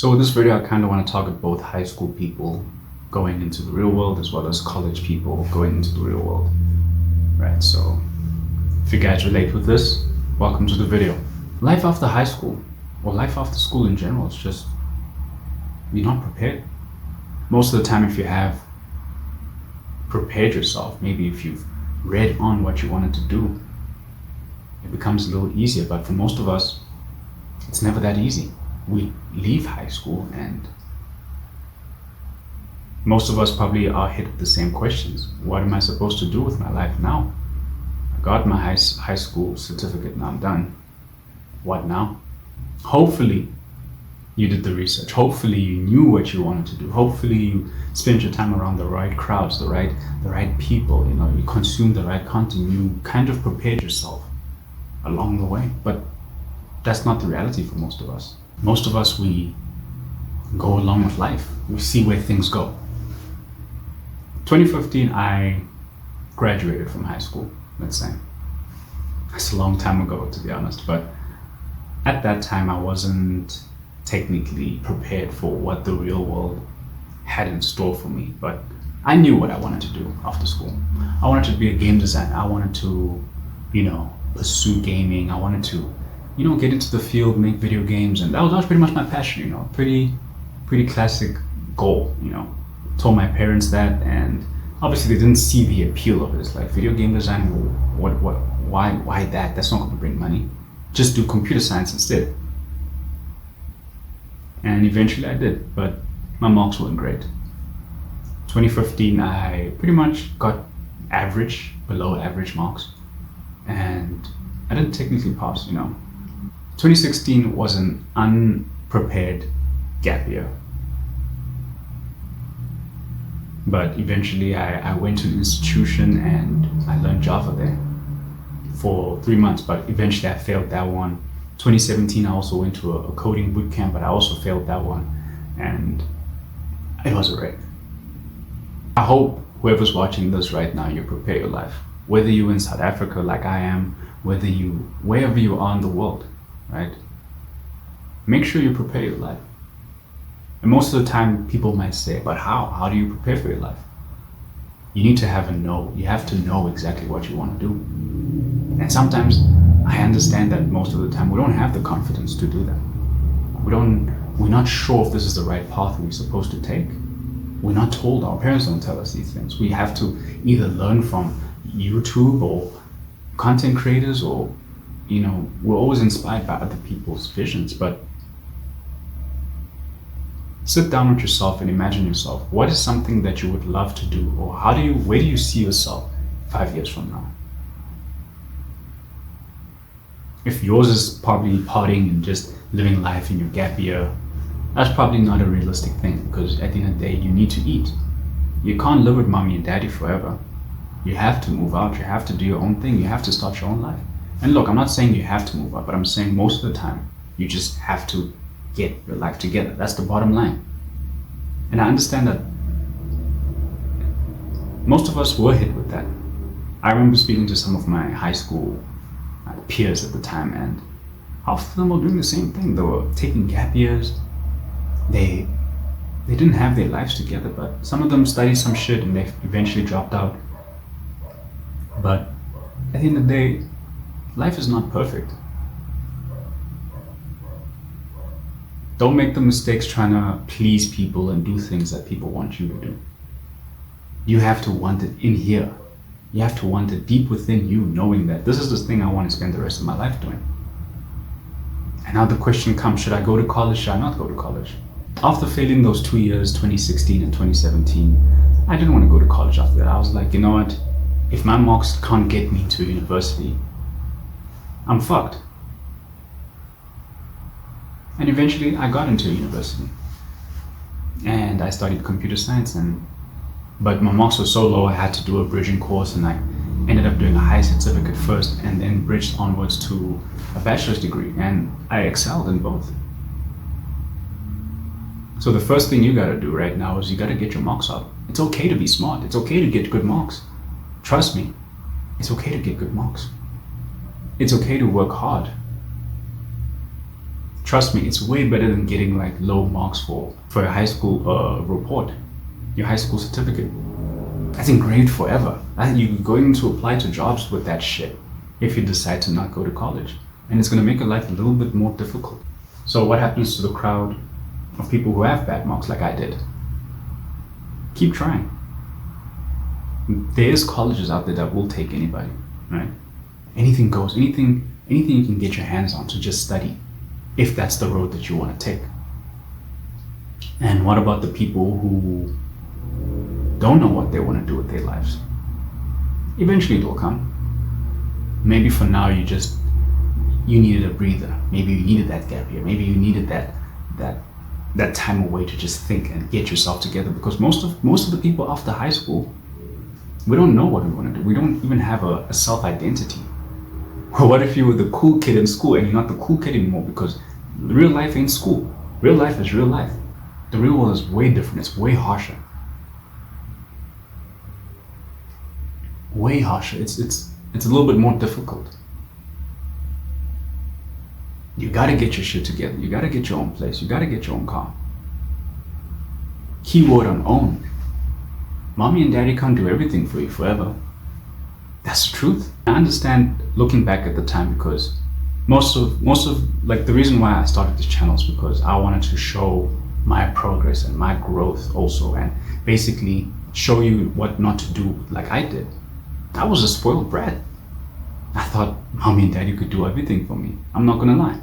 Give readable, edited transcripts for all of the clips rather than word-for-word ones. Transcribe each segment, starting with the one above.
So with this video, I kind of want to target both high school people going into the real world as well as college people going into the real world, right? So if you guys relate with this, welcome to the video. Life after high school, or life after school in general, is just, you're not prepared. Most of the time, if you have prepared yourself, maybe if you've read on what you wanted to do, it becomes a little easier. But for most of us, it's never that easy. We leave high school and most of us probably are hit with the same questions. What am I supposed to do with my life now? I got my high school certificate and I'm done. What now? Hopefully you did the research. Hopefully you knew what you wanted to do. Hopefully you spent your time around the right crowds, the right people, you consumed the right content. You kind of prepared yourself along the way. But that's not the reality for most of us. Most of us, we go along with life. We see where things go. 2015, I graduated from high school, let's say. That's a long time ago, to be honest. But at that time, I wasn't technically prepared for what the real world had in store for me. But I knew what I wanted to do after school. I wanted to be a game designer. I wanted to, pursue gaming. I wanted to get into the field, make video games, and that was pretty much my passion, pretty classic goal, Told my parents that, and obviously they didn't see the appeal of it. It's like, video game design, why that? That's not going to bring money. Just do computer science instead. And eventually I did, but my marks weren't great. 2015, I pretty much got average, below average marks, and I didn't technically pass, 2016 was an unprepared gap year. But eventually I went to an institution and I learned Java there for 3 months, but eventually I failed that one. 2017, I also went to a coding bootcamp, but I also failed that one, and it was a wreck. I hope whoever's watching this right now, you prepare your life. Whether you're in South Africa like I am, wherever you are in the world, right? Make sure you prepare your life. And most of the time people might say, but how? How do you prepare for your life? You need to have a know. You have to know exactly what you want to do. And sometimes I understand that most of the time we don't have the confidence to do that. We're not sure if this is the right path we're supposed to take. We're not told. Our parents don't tell us these things. We have to either learn from YouTube or content creators, or we're always inspired by other people's visions. But sit down with yourself and imagine yourself. What is something that you would love to do, or where do you see yourself 5 years from now? If yours is probably partying and just living life in your gap year, that's probably not a realistic thing, because at the end of the day, you need to eat. You can't live with mommy and daddy forever. You have to move out. You have to do your own thing. You have to start your own life. And look, I'm not saying you have to move out, but I'm saying most of the time, you just have to get your life together. That's the bottom line. And I understand that most of us were hit with that. I remember speaking to some of my high school peers at the time, and half of them were doing the same thing. They were taking gap years. They didn't have their lives together, but some of them studied some shit and they eventually dropped out. But at the end of the day, life is not perfect. Don't make the mistakes trying to please people and do things that people want you to do. You have to want it in here. You have to want it deep within you, knowing that this is the thing I want to spend the rest of my life doing. And now the question comes, should I go to college? Should I not go to college? After failing those 2 years, 2016 and 2017, I didn't want to go to college after that. I was like, you know what? If my marks can't get me to university, I'm fucked. And eventually I got into university and I studied computer science, but my marks were so low I had to do a bridging course, and I ended up doing a high certificate first and then bridged onwards to a bachelor's degree, and I excelled in both. So the first thing you gotta do right now is you gotta get your marks up. It's okay to be smart. It's okay to get good marks. Trust me, it's okay to get good marks. It's okay to work hard. Trust me, it's way better than getting like low marks for a high school report, your high school certificate. That's engraved forever. You're going to apply to jobs with that shit if you decide to not go to college. And it's going to make your life a little bit more difficult. So what happens to the crowd of people who have bad marks like I did? Keep trying. There's colleges out there that will take anybody, right? Anything goes, anything you can get your hands on to just study, if that's the road that you want to take. And what about the people who don't know what they want to do with their lives? Eventually it will come. Maybe for now you needed a breather. Maybe you needed that gap year. Maybe you needed that time away to just think and get yourself together. Because most of the people after high school, we don't know what we want to do. We don't even have a self-identity. Well, what if you were the cool kid in school and you're not the cool kid anymore? Because real life ain't school. Real life is real life. The real world is way different. It's way harsher. Way harsher. It's a little bit more difficult. You gotta get your shit together. You gotta get your own place. You gotta get your own car. Keyword on own. Mommy and daddy can't do everything for you forever. That's the truth. I understand looking back at the time, because most of like the reason why I started this channel is because I wanted to show my progress and my growth also, and basically show you what not to do like I did. I was a spoiled brat. I thought mommy and daddy could do everything for me. I'm not gonna lie.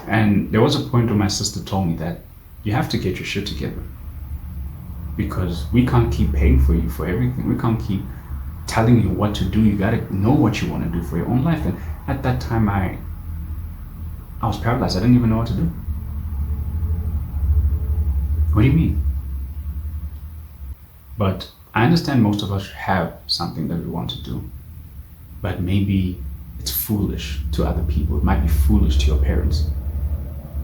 And there was a point where my sister told me that you have to get your shit together, because we can't keep paying for you for everything. We can't keep telling you what to do. You gotta know what you want to do for your own life. And at that time I was paralyzed. I didn't even know what to do. What do you mean? But I understand most of us have something that we want to do, but maybe it's foolish to other people. It might be foolish to your parents.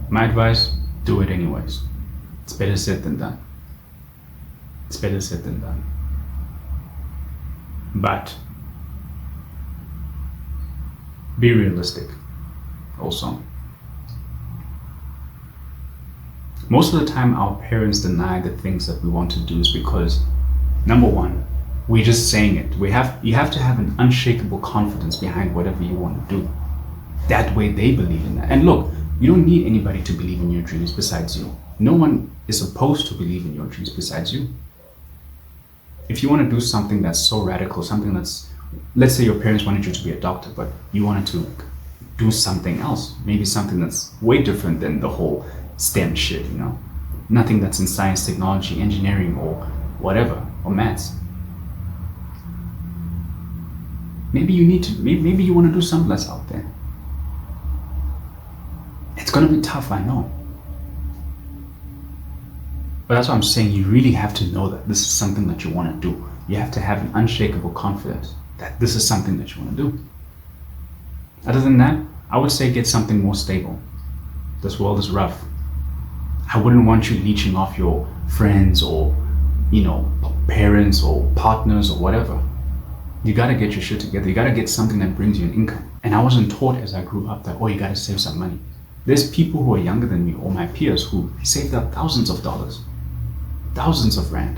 My advice, do it anyways. It's better said than done. It's better said than done. But be realistic also. Most of the time our parents deny the things that we want to do is because, number one, we're just saying it. You have to have an unshakable confidence behind whatever you want to do. That way they believe in that. And look, you don't need anybody to believe in your dreams besides you. No one is supposed to believe in your dreams besides you. If you want to do something that's so radical, something that's, let's say your parents wanted you to be a doctor, but you wanted to do something else, maybe something that's way different than the whole STEM shit, you know? Nothing that's in science, technology, engineering, or whatever, or maths. Maybe you want to do something that's out there. It's gonna be tough, I know. But that's what I'm saying. You really have to know that this is something that you want to do. You have to have an unshakable confidence that this is something that you want to do. Other than that, I would say get something more stable. This world is rough. I wouldn't want you leeching off your friends or, parents or partners or whatever. You gotta get your shit together. You gotta get something that brings you an income. And I wasn't taught as I grew up that, you gotta save some money. There's people who are younger than me or my peers who saved up thousands of dollars. Thousands of rand,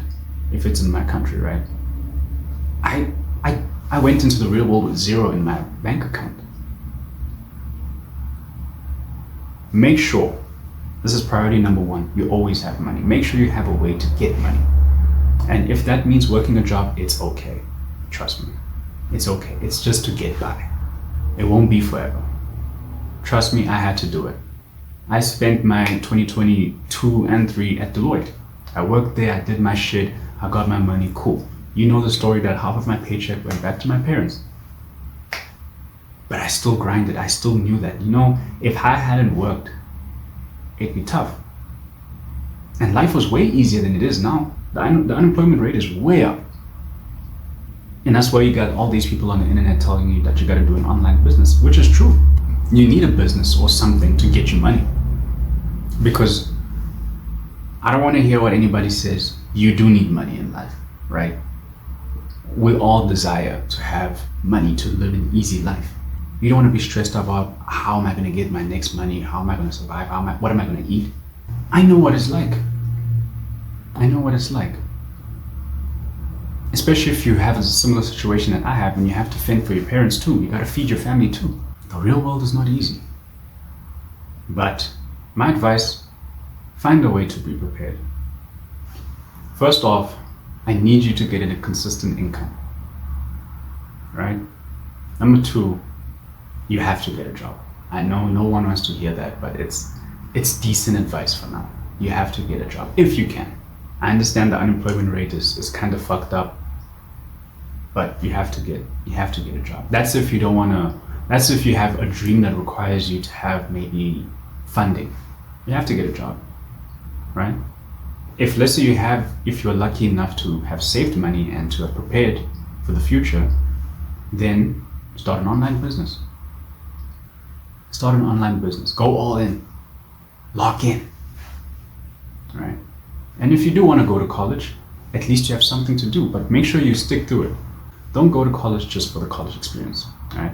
if it's in my country, right? I went into the real world with zero in my bank account. Make sure, this is priority number one, you always have money. Make sure you have a way to get money. And if that means working a job, it's okay. Trust me, it's okay. It's just to get by. It won't be forever. Trust me, I had to do it. I spent my 2022 and 3 at Deloitte. I worked there, I did my shit, I got my money, cool. You know the story that half of my paycheck went back to my parents. But I still grinded. I still knew that, if I hadn't worked, it'd be tough. And life was way easier than it is now. The unemployment rate is way up. And that's why you got all these people on the internet telling you that you gotta do an online business, which is true. You need a business or something to get you money. Because I don't want to hear what anybody says. You do need money in life, right? We all desire to have money to live an easy life. You don't want to be stressed about how am I going to get my next money? How am I going to survive? What am I going to eat? I know what it's like. I know what it's like. Especially if you have a similar situation that I have and you have to fend for your parents too. You got to feed your family too. The real world is not easy. But my advice, find a way to be prepared. First off, I need you to get in a consistent income, right? Number two, you have to get a job. I know no one wants to hear that, but it's decent advice for now. You have to get a job if you can. I understand the unemployment rate is kind of fucked up, but you have to get a job. That's if you don't want to. That's if you have a dream that requires you to have maybe funding. You have to get a job, right? If let's say if you're lucky enough to have saved money and to have prepared for the future, then start an online business. Start an online business. Go all in. Lock in. Right? And if you do want to go to college, at least you have something to do, but make sure you stick to it. Don't go to college just for the college experience, right?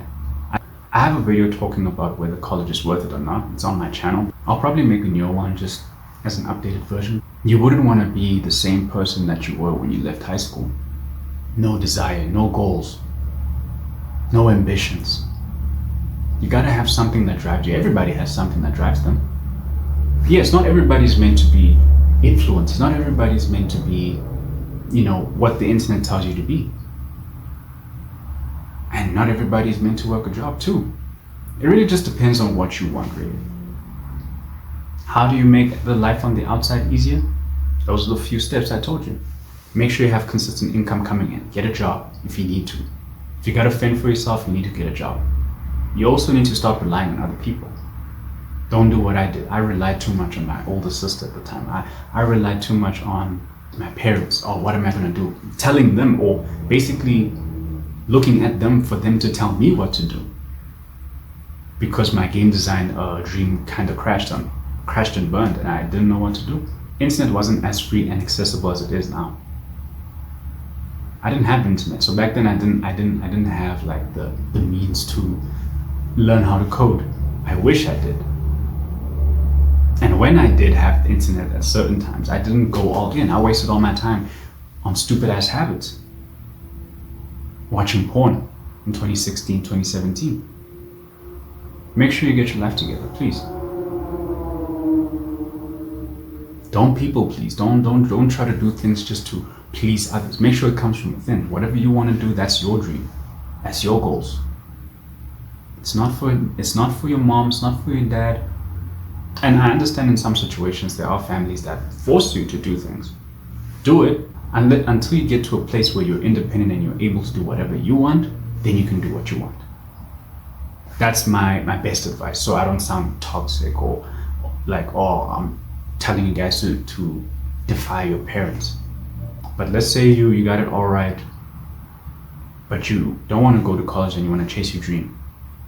I have a video talking about whether college is worth it or not. It's on my channel. I'll probably make a new one just as an updated version. You wouldn't want to be the same person that you were when you left high school. No desire, no goals, no ambitions. You gotta have something that drives you. Everybody has something that drives them. Yes, not everybody's meant to be influenced. Not everybody's meant to be, what the internet tells you to be. And not everybody's meant to work a job too. It really just depends on what you want, really. How do you make the life on the outside easier? Those are the few steps I told you. Make sure you have consistent income coming in. Get a job if you need to. If you gotta fend for yourself, you need to get a job. You also need to stop relying on other people. Don't do what I did. I relied too much on my older sister at the time. I relied too much on my parents. Oh, what am I gonna do? Telling them, or basically looking at them for them to tell me what to do. Because my game design dream kind of crashed and burned, and I didn't know what to do. Internet wasn't as free and accessible as it is now. I didn't have internet, so back then I didn't have like the means to learn how to code. I wish I did. And when I did have the internet at certain times, I didn't go all in. I wasted all my time on stupid ass habits. Watching porn in 2016, 2017. Make sure you get your life together, please. Don't people please. Don't try to do things just to please others. Make sure it comes from within. Whatever you want to do, that's your dream. That's your goals. It's not for your mom, it's not for your dad. And I understand in some situations there are families that force you to do things. Do it until you get to a place where you're independent and you're able to do whatever you want, then you can do what you want. That's my best advice, so I don't sound toxic or like, I'm telling you guys to defy your parents. But let's say you got it all right, but you don't want to go to college and you want to chase your dream.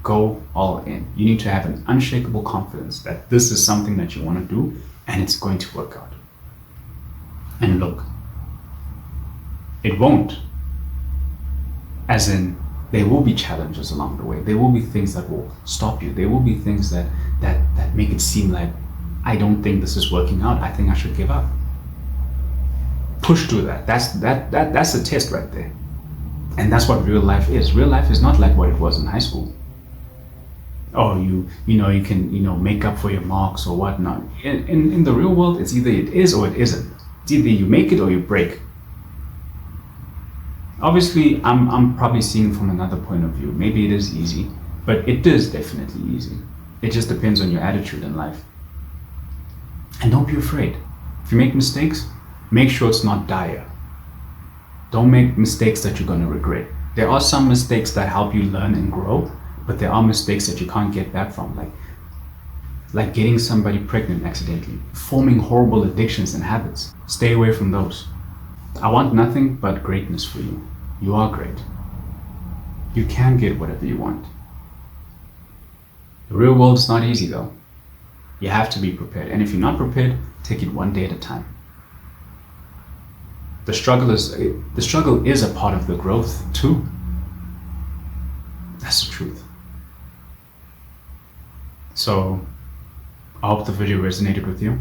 Go all in. You need to have an unshakable confidence that this is something that you want to do and it's going to work out. And look, it won't. As in, there will be challenges along the way. There will be things that will stop you. There will be things that make it seem like, I don't think this is working out. I think I should give up. Push through that. That's a test right there. And that's what real life is. Real life is not like what it was in high school. Oh, you can make up for your marks or whatnot. In the real world, it's either it is or it isn't. It's either you make it or you break. Obviously, I'm probably seeing from another point of view. Maybe it is easy, but it is definitely easy. It just depends on your attitude in life. And don't be afraid. If you make mistakes, make sure it's not dire. Don't make mistakes that you're going to regret. There are some mistakes that help you learn and grow, but there are mistakes that you can't get back from, like getting somebody pregnant accidentally, forming horrible addictions and habits. Stay away from those. I want nothing but greatness for you. You are great. You can get whatever you want. The real world is not easy though. You have to be prepared. And if you're not prepared, take it one day at a time. The struggle is a part of the growth too. That's the truth. So I hope the video resonated with you.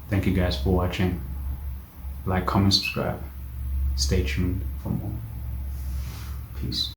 Thank you guys for watching. Like, comment, subscribe. Stay tuned for more. Peace.